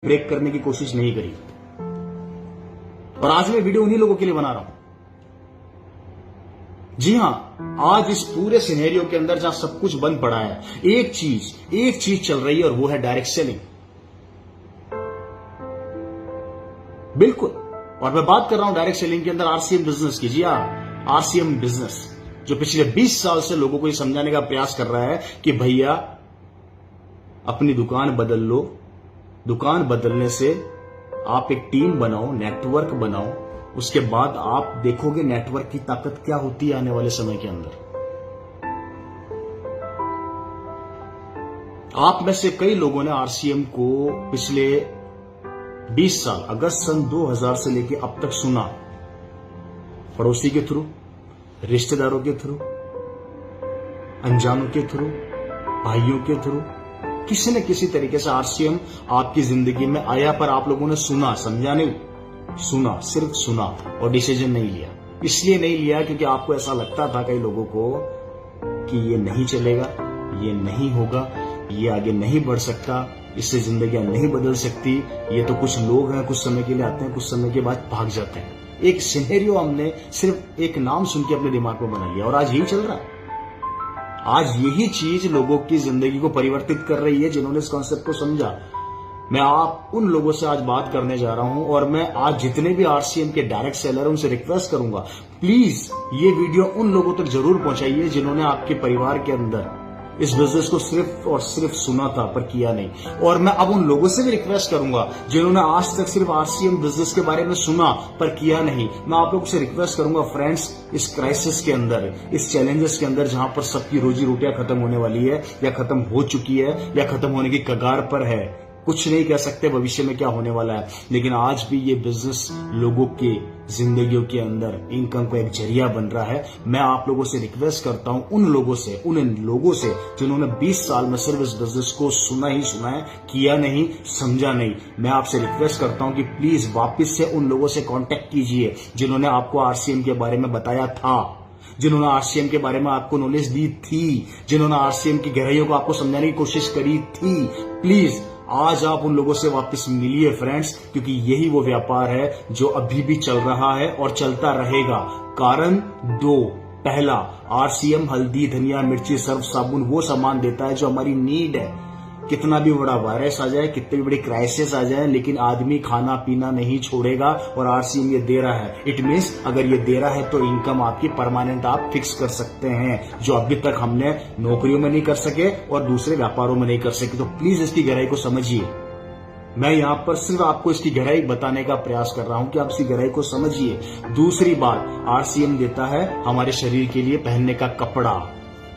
Break करने की कोशिश नहीं करी। और आज मैं वीडियो उन्हीं लोगों के लिए बना रहा हूं। जी हां, आज इस पूरे सिनेरियो के अंदर जहां सब कुछ बंद पड़ा है, एक चीज चल रही है और वो है डायरेक्ट सेलिंग। बिल्कुल। और मैं बात कर रहा हूं डायरेक्ट सेलिंग के अंदर आरसीएम बिजनेस की। जी हां, आरसीएम बिजनेस जो पिछले 20 साल से लोगों को ये समझाने का प्रयास कर रहा है कि भैया अपनी दुकान बदल लो। दुकान बदलने से आप एक टीम बनाओ, नेटवर्क बनाओ, उसके बाद आप देखोगे नेटवर्क की ताकत क्या होती है आने वाले समय के अंदर। आप में से कई लोगों ने आरसीएम को पिछले 20 साल अगस्त सन 2000 से लेकर अब तक सुना, पड़ोसी के थ्रू, रिश्तेदारों के थ्रू, अनजानों के थ्रू, भाइयों के थ्रू, किसी न किसी तरीके से आरसीएम आपकी जिंदगी में आया, पर आप लोगों ने सुना, समझा नहीं, सुना, सिर्फ सुना और डिसीजन नहीं लिया। इसलिए नहीं लिया क्योंकि आपको ऐसा लगता था कई लोगों को कि ये नहीं चलेगा, ये नहीं होगा, ये आगे नहीं बढ़ सकता, इससे जिंदगियां नहीं बदल सकती, ये तो कुछ लोग हैं, कुछ समय के लिए आते हैं, कुछ समय के बाद भाग जाते हैं। एक सिनेरियो हमने सिर्फ एक नाम सुन के अपने दिमाग में बना लिया और आज यही चल रहा है। आज यही चीज लोगों की जिंदगी को परिवर्तित कर रही है जिन्होंने इस कॉन्सेप्ट को समझा। मैं आप उन लोगों से आज बात करने जा रहा हूं और मैं आज जितने भी आरसीएम के डायरेक्ट सेलर हैं उनसे रिक्वेस्ट करूंगा, प्लीज ये वीडियो उन लोगों तक जरूर पहुंचाइए जिन्होंने आपके परिवार के अंदर इस बिजनेस को सिर्फ और सिर्फ सुना था पर किया नहीं। और मैं अब उन लोगों से भी रिक्वेस्ट करूंगा जिन्होंने आज तक सिर्फ आरसीएम बिजनेस के बारे में सुना पर किया नहीं। मैं आप लोगों से रिक्वेस्ट करूंगा फ्रेंड्स, इस क्राइसिस के अंदर, इस चैलेंजेस के अंदर जहां पर सबकी रोजी रोटियां खत्म होने वाली है या खत्म हो चुकी है या खत्म होने की कगार पर है, कुछ नहीं कह सकते भविष्य में क्या होने वाला है, लेकिन आज भी ये बिजनेस लोगों के जिंदगियों के अंदर इनकम का एक जरिया बन रहा है। मैं आप लोगों से रिक्वेस्ट करता हूं, उन लोगों से जिन्होंने 20 साल में सिर्फ इस बिजनेस को सुना ही सुना है, किया नहीं, समझा नहीं। मैं आपसे रिक्वेस्ट करता हूं कि प्लीज वापिस से उन लोगों से कांटेक्ट कीजिए जिन्होंने आपको आरसीएम के बारे में बताया था, जिन्होंने आरसीएम के बारे में आपको नॉलेज दी थी, जिन्होंने आरसीएम की गहराइयों को आपको समझाने की कोशिश करी थी। प्लीज आज आप उन लोगों से वापस मिलिए फ्रेंड्स, क्योंकि यही वो व्यापार है जो अभी भी चल रहा है और चलता रहेगा। कारण दो, पहला, आरसीएम हल्दी, धनिया, मिर्ची, सर्फ साबुन वो सामान देता है जो हमारी नीड है। कितना भी बड़ा वायरस आ जाए, कितनी भी बड़ी क्राइसिस आ जाए, लेकिन आदमी खाना पीना नहीं छोड़ेगा और आरसीएम ये दे रहा है। इट मीन्स अगर ये दे रहा है तो इनकम आपकी परमानेंट आप फिक्स कर सकते हैं, जो अभी तक हमने नौकरियों में नहीं कर सके और दूसरे व्यापारों में नहीं कर सके। तो प्लीज इसकी गहराई को समझिए। मैं यहां पर सिर्फ आपको इसकी गहराई बताने का प्रयास कर रहा हूं कि आप इसकी गहराई को समझिए। दूसरी बात, आरसीएम देता है हमारे शरीर के लिए पहनने का कपड़ा।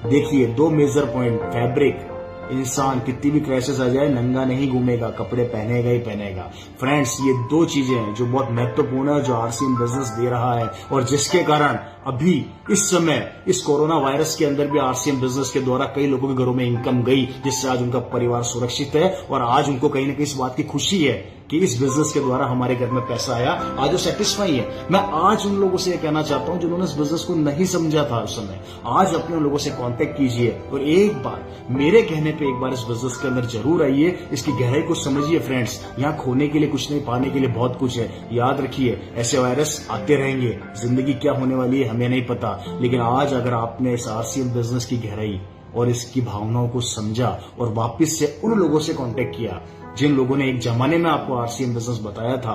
देखिए, 2 मेजर पॉइंट, फैब्रिक। इंसान कितनी भी क्राइसिस आ जाए नंगा नहीं घूमेगा, कपड़े पहनेगा ही पहनेगा। फ्रेंड्स, ये 2 चीजें हैं जो बहुत महत्वपूर्ण है, जो आरसीएम बिजनेस दे रहा है और जिसके कारण अभी इस समय इस कोरोना वायरस के अंदर भी आरसीएम बिजनेस के द्वारा कई लोगों के घरों में इनकम गई, जिससे आज उनका परिवार सुरक्षित है और आज उनको कहीं ना कहीं इस बात की खुशी है कि इस बिजनेस के द्वारा हमारे घर में पैसा आया। आज वो सेटिस्फाई है। मैं आज उन लोगों से कहना चाहता हूं जिन्होंने इस बिजनेस को नहीं समझा था उस समय, आज अपने उन लोगों से कांटेक्ट कीजिए और एक बार मेरे कहने पे एक बार इस बिजनेस के अंदर जरूर आइए, इसकी गहराई को समझिए। फ्रेंड्स, यहाँ खोने के लिए कुछ नहीं, पाने के लिए बहुत कुछ है। याद रखिए, ऐसे वायरस आते रहेंगे, जिंदगी क्या होने वाली है हमें नहीं पता, लेकिन आज अगर आपने इस आरसीएम बिजनेस की गहराई और इसकी भावनाओं को समझा और वापिस से उन लोगों से कांटेक्ट किया जिन लोगों ने एक जमाने में आपको आरसीएम बिजनेस बताया था,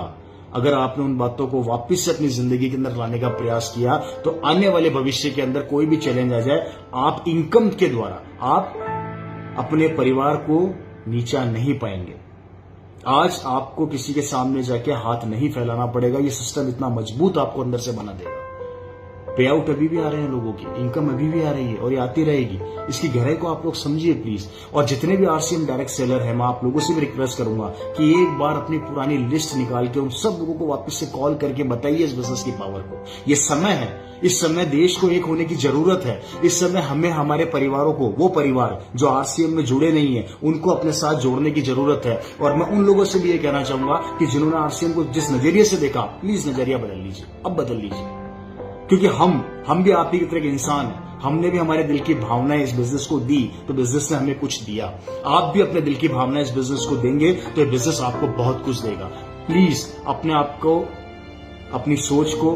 अगर आपने उन बातों को वापस से अपनी जिंदगी के अंदर लाने का प्रयास किया, तो आने वाले भविष्य के अंदर कोई भी चैलेंज आ जाए, आप इनकम के द्वारा आप अपने परिवार को नीचा नहीं पाएंगे। आज आपको किसी के सामने जाके हाथ नहीं फैलाना पड़ेगा। ये सिस्टम इतना मजबूत आपको अंदर से बना देगा। पे आउट अभी भी आ रहे हैं लोगों की, इनकम अभी भी आ रही है और ये आती रहेगी। इसकी गहराई को आप लोग समझिए प्लीज। और जितने भी आरसीएम डायरेक्ट सेलर हैं, मैं आप लोगों से भी रिक्वेस्ट करूंगा कि एक बार अपनी पुरानी लिस्ट निकाल के उन सब लोगों को वापस से कॉल करके बताइए इस बिजनेस की पावर को। ये समय है, इस समय देश को एक होने की जरूरत है। इस समय हमें हमारे परिवारों को, वो परिवार जो आरसीएम में जुड़े नहीं है, उनको अपने साथ जोड़ने की जरूरत है। और मैं उन लोगों से भी ये कहना चाहूंगा कि जिन्होंने आरसीएम को जिस नजरिए से देखा, प्लीज नजरिया बदल लीजिए, अब बदल लीजिए। क्योंकि हम भी आप ही की तरह के इंसान हैं। हमने भी हमारे दिल की भावनाएं इस बिजनेस को दी तो बिजनेस ने हमें कुछ दिया। आप भी अपने दिल की भावनाएं इस बिजनेस को देंगे तो ये बिजनेस आपको बहुत कुछ देगा। प्लीज अपने आप को, अपनी सोच को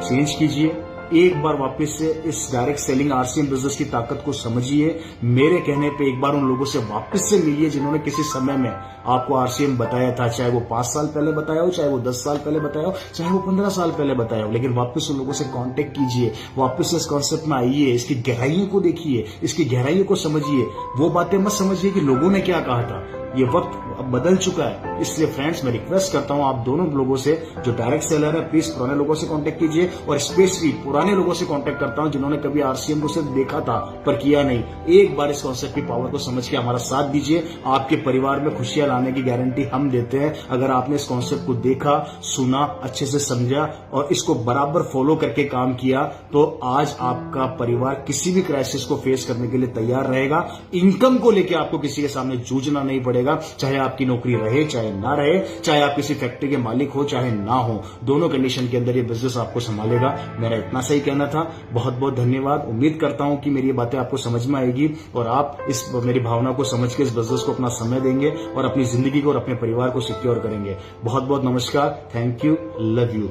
चेंज कीजिए। एक बार वापस से इस डायरेक्ट सेलिंग आरसीएम बिजनेस की ताकत को समझिए। मेरे कहने पे एक बार उन लोगों से वापस से मिलिए जिन्होंने किसी समय में आपको आरसीएम बताया था, चाहे वो 5 साल पहले बताया हो, चाहे वो 10 साल पहले बताया हो, चाहे वो 15 साल पहले बताया हो, लेकिन वापस उन लोगों से कांटेक्ट कीजिए, वापस से इस कॉन्सेप्ट में आइए, इसकी गहराइयों को देखिए, इसकी गहराइयों को समझिए। वो बातें मत समझिए कि लोगों ने क्या कहा था। ये वक्त अब बदल चुका है। इसलिए फ्रेंड्स, मैं रिक्वेस्ट करता हूं आप दोनों लोगों से, जो डायरेक्ट सेलर है, प्लीज पुराने लोगों से कांटेक्ट कीजिए, और स्पेशली पुराने लोगों से कांटेक्ट करता हूं जिन्होंने कभी आरसीएम को सिर्फ देखा था पर किया नहीं। एक बार इस कॉन्सेप्ट की पावर को समझ के हमारा साथ दीजिए। आपके परिवार में खुशियां लाने की गारंटी हम देते हैं। अगर आपने इस कॉन्सेप्ट को देखा, सुना, अच्छे से समझा और इसको बराबर फॉलो करके काम किया, तो आज आपका परिवार किसी भी क्राइसिस को फेस करने के लिए तैयार रहेगा। इनकम को लेकर आपको किसी के सामने जूझना नहीं पड़ेगा। चाहे आपकी नौकरी रहे चाहे ना रहे, चाहे आप किसी फैक्ट्री के मालिक हो चाहे ना हो, दोनों कंडीशन के अंदर ये बिजनेस आपको संभालेगा। मेरा इतना सही कहना था। बहुत बहुत धन्यवाद। उम्मीद करता हूं कि मेरी ये बातें आपको समझ में आएगी और आप इस मेरी भावना को समझ के इस बिजनेस को अपना समय देंगे और अपनी जिंदगी को और अपने परिवार को सिक्योर करेंगे। बहुत बहुत नमस्कार। Thank you. Love you.